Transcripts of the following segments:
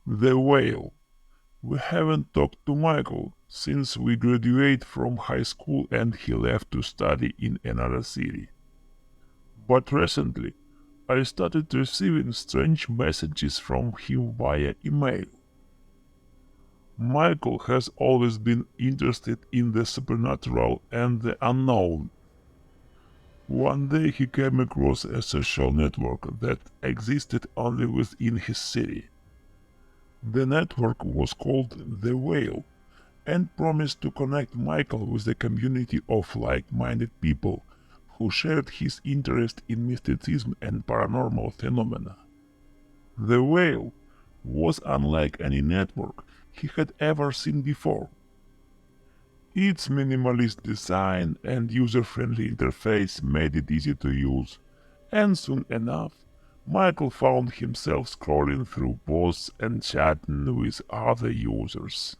The whale. We haven't talked to Michael since we graduated from high school and he left to study in another city. But recently, I started receiving strange messages from him via email. Michael has always been interested in the supernatural and the unknown. One day he came across a social network that existed only within his city. The network was called The Whale and promised to connect Michael with a community of like-minded people who shared his interest in mysticism and paranormal phenomena. The Whale was unlike any network he had ever seen before. Its minimalist design and user-friendly interface made it easy to use, and soon enough, Michael found himself scrolling through posts and chatting with other users.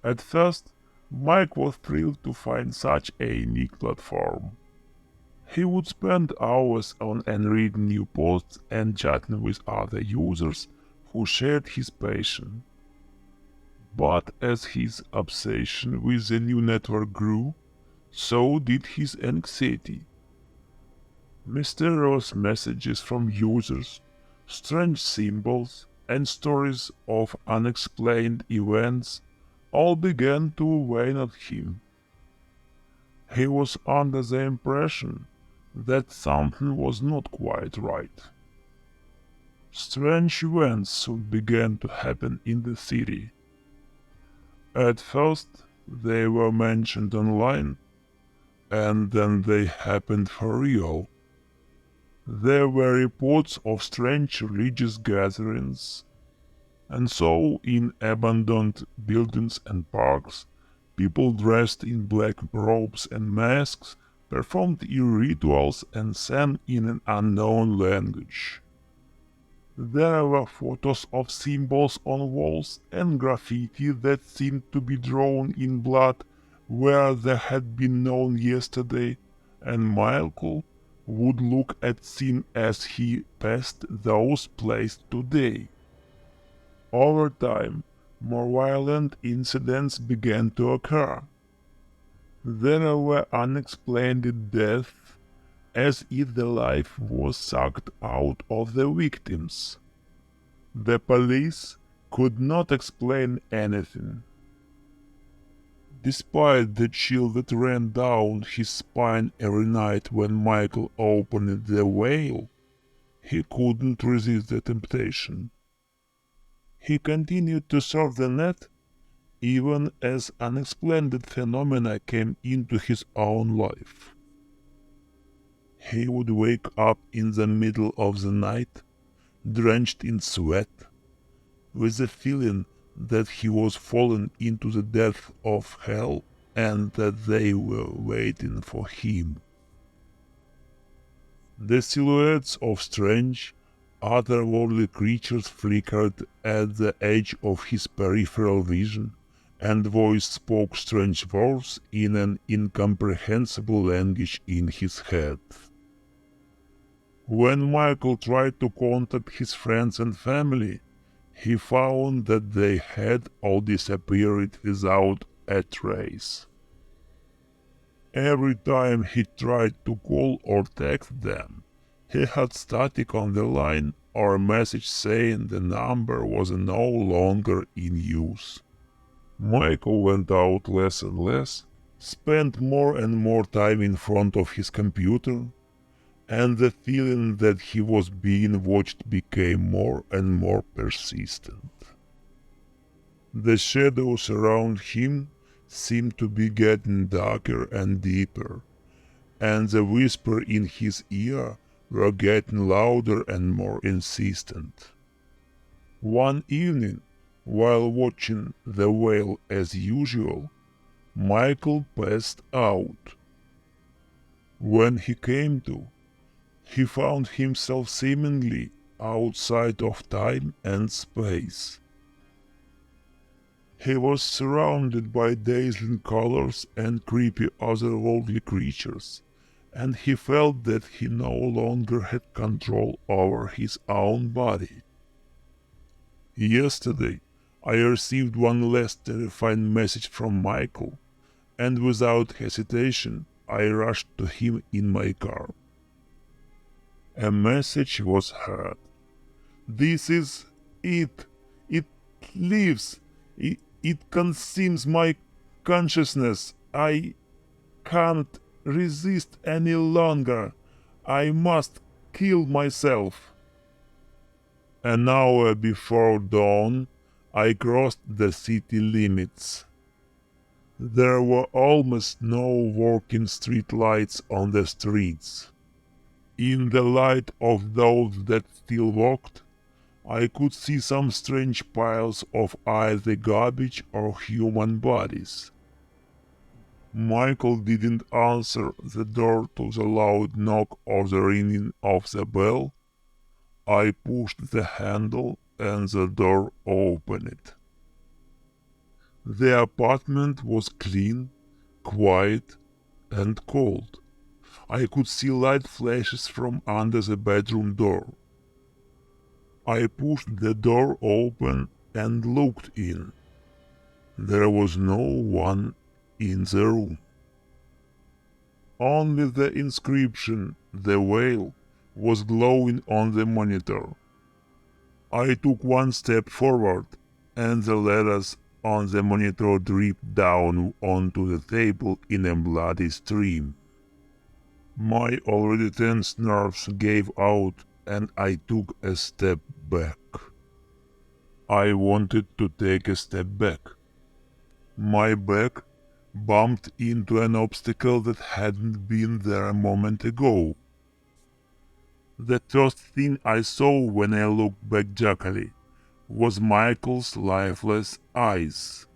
At first, Mike was thrilled to find such a unique platform. He would spend hours on and read new posts and chatting with other users who shared his passion. But as his obsession with the new network grew, so did his anxiety. Mysterious messages from users, strange symbols, and stories of unexplained events all began to weigh on him. He was under the impression that something was not quite right. Strange events soon began to happen in the city. At first, they were mentioned online, and then they happened for real. There were reports of strange religious gatherings, and so in abandoned buildings and parks, people dressed in black robes and masks performed rituals and sang in an unknown language. There were photos of symbols on walls and graffiti that seemed to be drawn in blood where there had been none yesterday, and Michael would look at them as he passed those places today. Over time, more violent incidents began to occur. There were unexplained deaths, as if the life was sucked out of the victims. The police could not explain anything. Despite the chill that ran down his spine every night when Michael opened the whale, he couldn't resist the temptation. He continued to surf the net even as unexplained phenomena came into his own life. He would wake up in the middle of the night, drenched in sweat, with the feeling that he was falling into the depths of hell and that they were waiting for him. The silhouettes of strange, otherworldly creatures flickered at the edge of his peripheral vision, and voice spoke strange words in an incomprehensible language in his head. When Michael tried to contact his friends and family, he found that they had all disappeared without a trace. Every time he tried to call or text them, he had static on the line or a message saying the number was no longer in use. Michael went out less and less, spent more and more time in front of his computer, and the feeling that he was being watched became more and more persistent. The shadows around him seemed to be getting darker and deeper, and the whisper in his ear were getting louder and more insistent. One evening, while watching the whale as usual, Michael passed out. When he came to, he found himself seemingly outside of time and space. He was surrounded by dazzling colors and creepy otherworldly creatures, and he felt that he no longer had control over his own body. Yesterday, I received one last terrifying message from Michael, and without hesitation, I rushed to him in my car. A message was heard. "This is it. It lives. It consumes my consciousness. I can't resist any longer. I must kill myself." An hour before dawn, I crossed the city limits. There were almost no working street lights on the streets. In the light of those that still walked, I could see some strange piles of either garbage or human bodies. Michael didn't answer the door to the loud knock or the ringing of the bell. I pushed the handle and the door opened. The apartment was clean, quiet, and cold. I could see light flashes from under the bedroom door. I pushed the door open and looked in. There was no one in the room. Only the inscription, "The Whale," was glowing on the monitor. I took one step forward, and the letters on the monitor dripped down onto the table in a bloody stream. My already tense nerves gave out, and I took a step back. I wanted to take a step back. My back bumped into an obstacle that hadn't been there a moment ago. The first thing I saw when I looked back jerkily was Michael's lifeless eyes.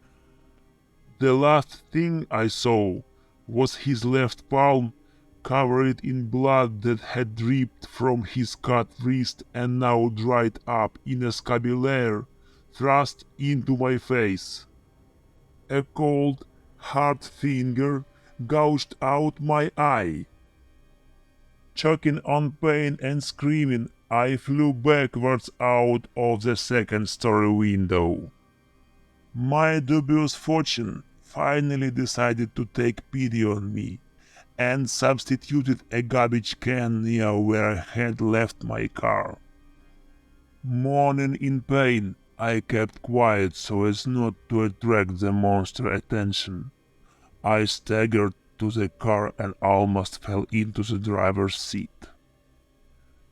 The last thing I saw was his left palm covered in blood that had dripped from his cut wrist and now dried up in a scabby layer thrust into my face. A cold, hard finger gouged out my eye. Choking on pain and screaming, I flew backwards out of the second-story window. My dubious fortune finally decided to take pity on me and substituted a garbage can near where I had left my car. Moaning in pain, I kept quiet so as not to attract the monster's attention. I staggered to the car and almost fell into the driver's seat.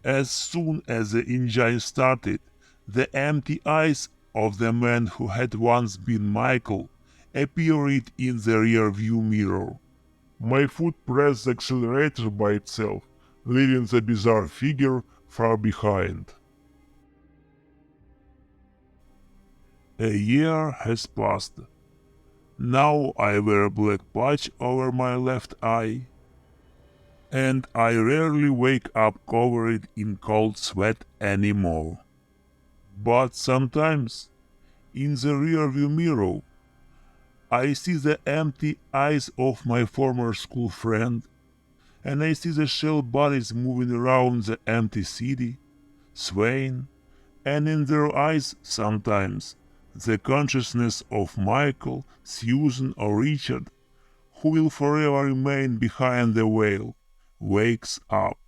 As soon as the engine started, the empty eyes of the man who had once been Michael appeared in the rear-view mirror. My foot pressed the accelerator by itself, leaving the bizarre figure far behind. A year has passed. Now I wear a black patch over my left eye, and I rarely wake up covered in cold sweat anymore. But sometimes, in the rearview mirror, I see the empty eyes of my former school friend, and I see the shell bodies moving around the empty city, swaying, and in their eyes sometimes the consciousness of Michael, Susan, or Richard, who will forever remain behind the veil, wakes up.